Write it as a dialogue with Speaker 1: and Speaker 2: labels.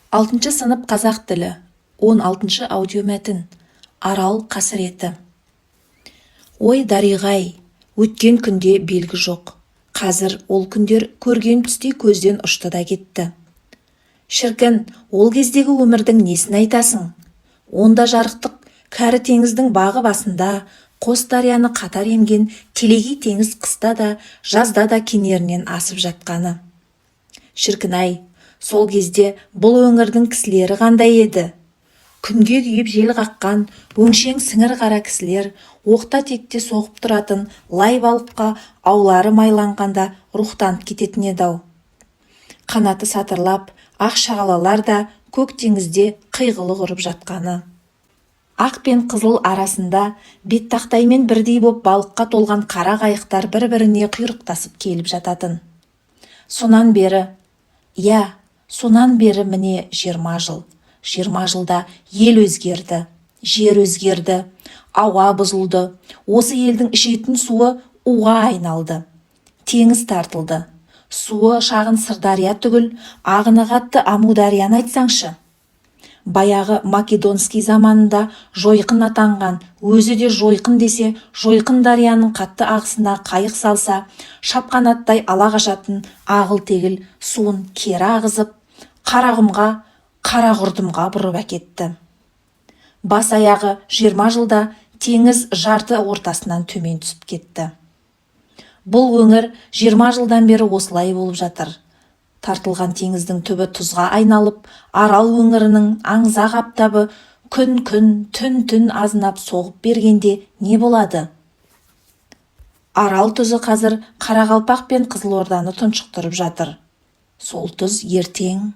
Speaker 1: 6 сынып қазақ тілі 16 аудиомәтін Арал қасіреті. Ой дариғай, өткен күнде белгі жоқ. Қазір ол күндер көрген түстей көзден ұшты да кетті. Шіркін, ол кездегі өмірдің несін айтасың? Онда жарықтық кәрі теңіздің бағы басында, қос дарияны қатар емген телегей теңіз қыста да, жазда да кенерінен асып жатқаны. Шіркін-ай, сол кезде бұл өңірдің кісілері қандай еді? Күнге күйіп жел қаққан, өңшең сіңір қара кісілер, оқта-текте соғып тұратын лай балыққа аулары майланғанда рухтанып кететін еді-ау. Қанаты сатырлап, ақ шағалалар да көк теңізде қиғылы құрып жатқаны. Ақ пен қызыл арасында беттақтаймен бірдей боп балыққа толған қара қайықтар бір-біріне құйрықтасып келіп жататын. Сонан бері міне 20 жыл. 20 жылда ел өзгерді, жер өзгерді, ауа бұзылды, осы елдің ішетін суы уға айналды. Теңіз тартылды, суы шағын Сырдария түгіл, ағыны қатты Амударияны айтсаңшы. Баяғы Македонский заманында жойқын атанған, өзі де жойқын десе, жойқын дарияның қатты ағысына қайық салса, шапқанаттай ала қашатын ағыл-тегіл суын кері ағызып, Қарағұмға, Қарақұрдымға бұрып әкетті. Бас аяғы 20 жылда теңіз жарты ортасынан төмен түсіп кетті. Бұл өңір 20 жылдан бері осылай болып жатыр. Тартылған теңіздің түбі тұзға айналып, Арал өңірінің аңзақ аптабы күн-күн, түн-түн азынап соғып бергенде не болады? Арал тұзы қазір Қарақалпақ пен Қызылорданы тұншықтырып жатыр. Сол тұз ертең